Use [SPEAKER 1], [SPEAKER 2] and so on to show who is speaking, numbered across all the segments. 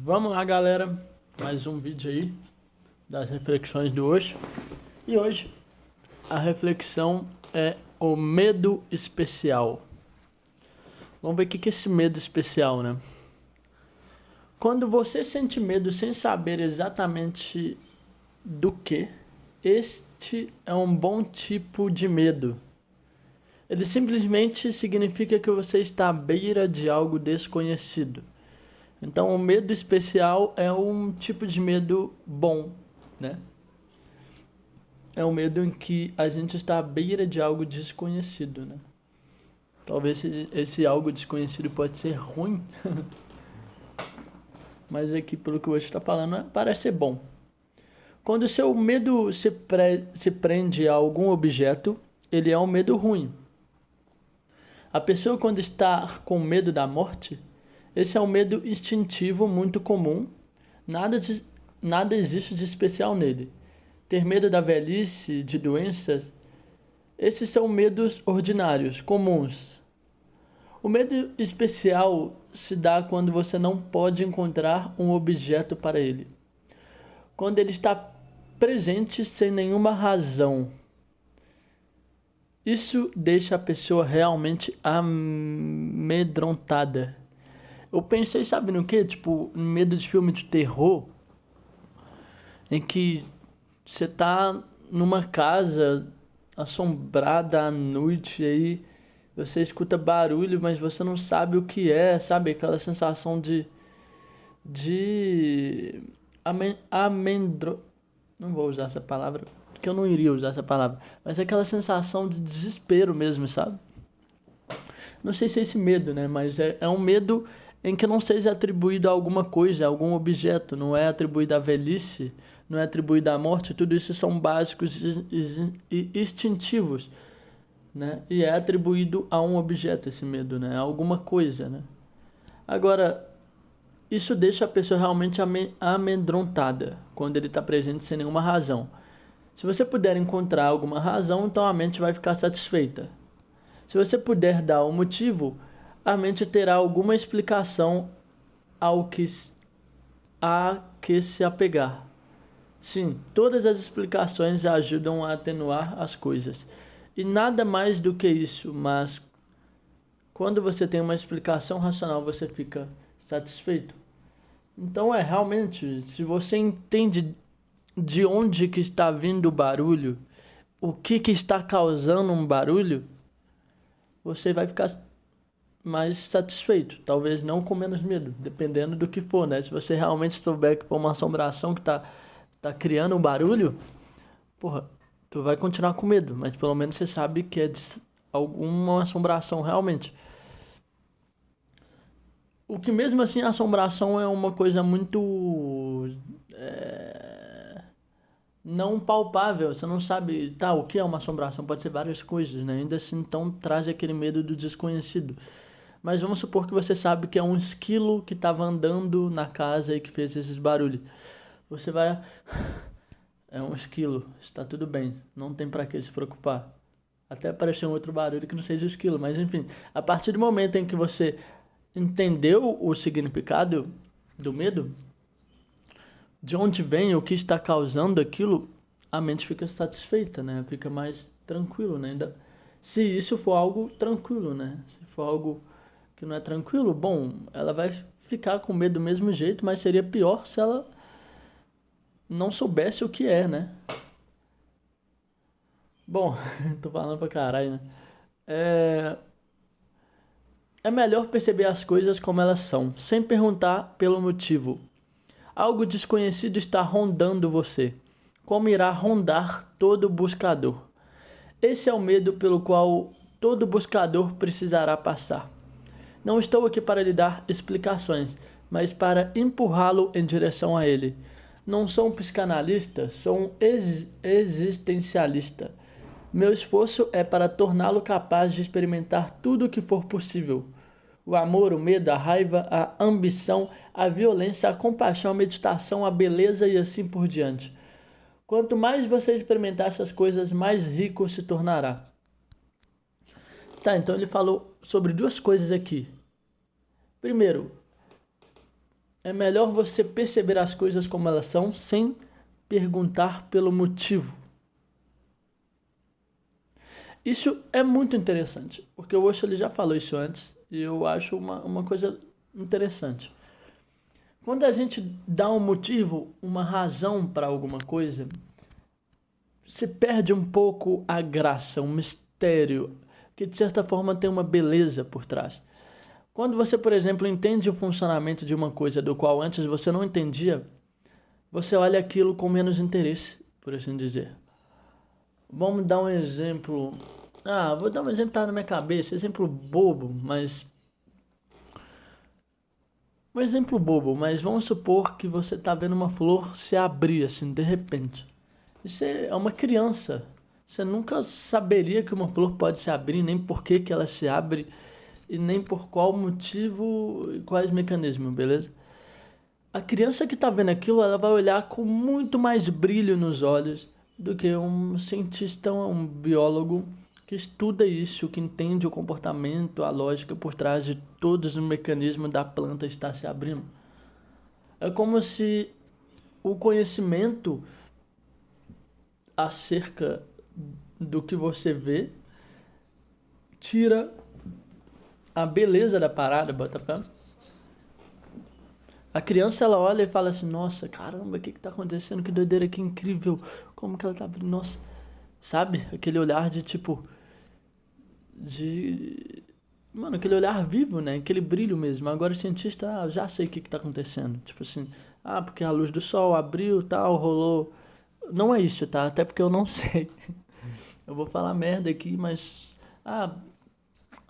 [SPEAKER 1] Vamos lá, galera, mais um vídeo aí das reflexões de hoje. E hoje a reflexão é o medo especial. Vamos ver o que é esse medo especial, né? Quando você sente medo sem saber exatamente do que, este é um bom tipo de medo. Ele simplesmente significa que você está à beira de algo desconhecido. Então, o medo especial é um tipo de medo bom, né? É um medo em que a gente está à beira de algo desconhecido, né? Talvez esse algo desconhecido pode ser ruim, mas aqui, pelo que você está falando, parece ser bom. Quando o seu medo se prende a algum objeto, ele é um medo ruim. A pessoa, quando está com medo da morte, esse é um medo instintivo muito comum, nada existe de especial nele. Ter medo da velhice, de doenças, esses são medos ordinários, comuns. O medo especial se dá quando você não pode encontrar um objeto para ele. Quando ele está presente sem nenhuma razão. Isso deixa a pessoa realmente amedrontada. Eu pensei, sabe no quê? Tipo, medo de filme de terror, em que você tá numa casa assombrada à noite, aí você escuta barulho, mas você não sabe o que é, sabe? Aquela sensação de amendro... Não vou usar essa palavra, porque eu não iria usar essa palavra, mas é aquela sensação de desespero mesmo, sabe? Não sei se é esse medo, né? Mas é um medo em que não seja atribuído a alguma coisa, a algum objeto. Não é atribuído à velhice, não é atribuído à morte. Tudo isso são básicos e instintivos, né? E é atribuído a um objeto esse medo, né? A alguma coisa, né? Agora, isso deixa a pessoa realmente amedrontada quando ele está presente sem nenhuma razão. Se você puder encontrar alguma razão, então a mente vai ficar satisfeita. Se você puder dar o motivo, a mente terá alguma explicação a que se apegar. Sim, todas as explicações ajudam a atenuar as coisas. E nada mais do que isso, mas quando você tem uma explicação racional, você fica satisfeito. Então realmente, se você entende de onde que está vindo o barulho, o que está causando um barulho, você vai ficar mais satisfeito, talvez não com menos medo, dependendo do que for, né? Se você realmente souber que for uma assombração que tá criando um barulho, porra, tu vai continuar com medo, mas pelo menos você sabe que é de alguma assombração realmente. O que mesmo assim a assombração é uma coisa muito não palpável, você não sabe, tá, o que é uma assombração? Pode ser várias coisas, né? Ainda assim, então traz aquele medo do desconhecido. Mas vamos supor que você sabe que é um esquilo que estava andando na casa e que fez esses barulhos. Você vai... É um esquilo, está tudo bem, não tem para que se preocupar. Até apareceu um outro barulho que não seja esquilo, mas enfim. A partir do momento em que você entendeu o significado do medo, de onde vem, o que está causando aquilo, a mente fica satisfeita, né? Fica mais tranquilo, né? Ainda, se isso for algo tranquilo, né? Se for algo que não é tranquilo, bom, ela vai ficar com medo do mesmo jeito, mas seria pior se ela não soubesse o que é, né? Bom, tô falando pra caralho, né? É melhor perceber as coisas como elas são, sem perguntar pelo motivo. Algo desconhecido está rondando você, como irá rondar todo buscador. Esse é o medo pelo qual todo buscador precisará passar. Não estou aqui para lhe dar explicações, mas para empurrá-lo em direção a ele. Não sou um psicanalista, sou um existencialista. Meu esforço é para torná-lo capaz de experimentar tudo o que for possível. O amor, o medo, a raiva, a ambição, a violência, a compaixão, a meditação, a beleza e assim por diante. Quanto mais você experimentar essas coisas, mais rico se tornará. Tá, então ele falou sobre duas coisas aqui. Primeiro, É melhor você perceber as coisas como elas são sem perguntar pelo motivo. Isso é muito interessante, porque o Osho ele já falou isso antes e eu acho uma coisa interessante. Quando a gente dá um motivo, uma razão para alguma coisa, se perde um pouco a graça, um mistério, que de certa forma tem uma beleza por trás. Quando você, por exemplo, entende o funcionamento de uma coisa do qual antes você não entendia, você olha aquilo com menos interesse, por assim dizer. Vamos dar um exemplo. Vou dar um exemplo que tá na minha cabeça, exemplo bobo, mas um exemplo bobo, mas vamos supor que você tá vendo uma flor se abrir assim, de repente. Você é uma criança. Você nunca saberia que uma flor pode se abrir, nem por que que ela se abre, e nem por qual motivo e quais mecanismos, beleza? A criança que está vendo aquilo, ela vai olhar com muito mais brilho nos olhos do que um cientista, um biólogo que estuda isso, que entende o comportamento, a lógica por trás de todos os mecanismos da planta estar se abrindo. É como se o conhecimento acerca do que você vê tira a beleza da parada, Botafé. A criança ela olha e fala assim: Nossa, caramba, o que que tá acontecendo? Que doideira, que incrível. Como que ela tá abrindo? Nossa, sabe? Aquele olhar de tipo. De. Mano, aquele olhar vivo, né? Aquele brilho mesmo. Agora o cientista, já sei o que que tá acontecendo. Tipo assim, porque a luz do sol abriu, tal, rolou. Não é isso, tá? Até porque eu não sei. Eu vou falar merda aqui, mas. Ah,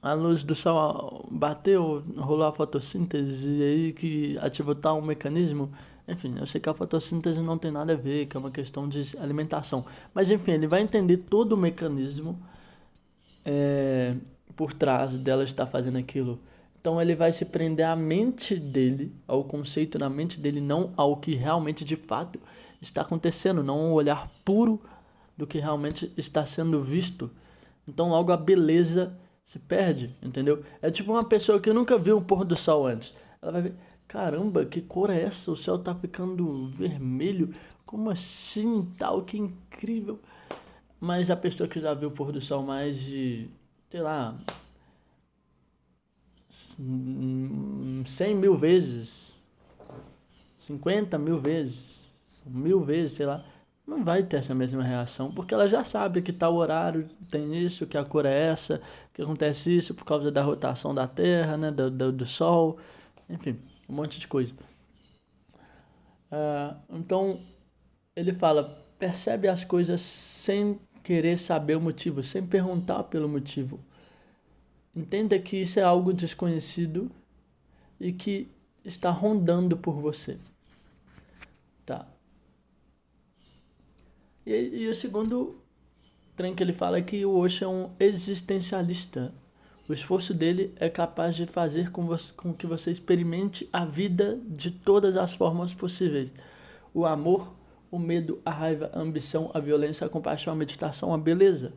[SPEAKER 1] a luz do sol bateu, rolou a fotossíntese e aí que ativou tal mecanismo. Enfim, eu sei que a fotossíntese não tem nada a ver, que é uma questão de alimentação. Mas enfim, ele vai entender todo o mecanismo é, por trás dela estar fazendo aquilo. Então ele vai se prender à mente dele, ao conceito na mente dele, não ao que realmente de fato está acontecendo, não um olhar puro do que realmente está sendo visto. Então logo a beleza se perde, entendeu? É tipo uma pessoa que nunca viu o pôr do sol antes. Ela vai ver, caramba, que cor é essa? O céu tá ficando vermelho. Como assim? Tal, que incrível. Mas a pessoa que já viu o pôr do sol mais de, sei lá, 100 mil vezes, 50 mil vezes, 1000 vezes, sei lá, não vai ter essa mesma reação, porque ela já sabe que tal horário tem isso, que a cor é essa, que acontece isso por causa da rotação da Terra, né, do Sol, enfim, um monte de coisa. Então, ele fala, percebe as coisas sem querer saber o motivo, sem perguntar pelo motivo. Entenda que isso é algo desconhecido e que está rondando por você, tá? E o segundo trem que ele fala é que o Osho é um existencialista. O esforço dele é capaz de fazer com que você experimente a vida de todas as formas possíveis. O amor, o medo, a raiva, a ambição, a violência, a compaixão, a meditação, a beleza.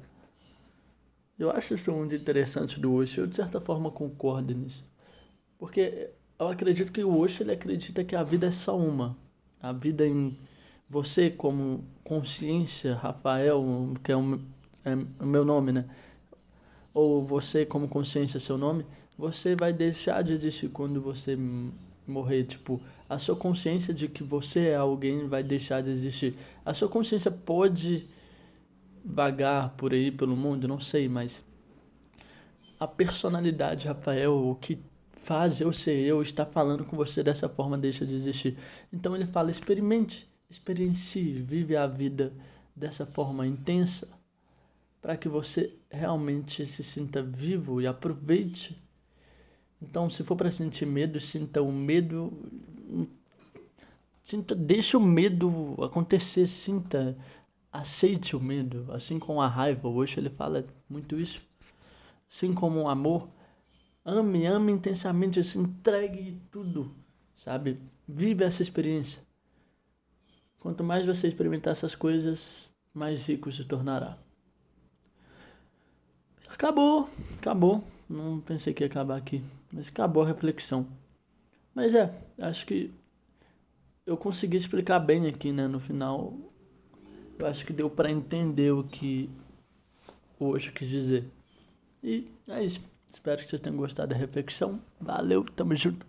[SPEAKER 1] Eu acho isso muito interessante do Osho. Eu, de certa forma, concordo nisso. Porque eu acredito que o Osho ele acredita que a vida é só uma. A vida em você como consciência, Rafael, que é o meu nome, né? Ou você como consciência, seu nome, você vai deixar de existir quando você morrer. Tipo, a sua consciência de que você é alguém vai deixar de existir. A sua consciência pode vagar por aí pelo mundo, não sei, mas a personalidade, Rafael, o que faz eu ser eu, estar falando com você dessa forma deixa de existir. Então ele fala, experimente, experiencie, vive a vida dessa forma intensa, para que você realmente se sinta vivo e aproveite. Então, se for para sentir medo, sinta o medo, deixa o medo acontecer, sinta, aceite o medo, assim como a raiva. Hoje ele fala muito isso. Assim como o amor, ame intensamente, se entregue tudo, sabe? Vive essa experiência. Quanto mais você experimentar essas coisas, mais rico se tornará. Acabou. Não pensei que ia acabar aqui, mas acabou a reflexão. Mas acho que eu consegui explicar bem aqui, né? No final, eu acho que deu para entender o que o Osho quis dizer. E é isso. Espero que vocês tenham gostado da reflexão. Valeu, tamo junto.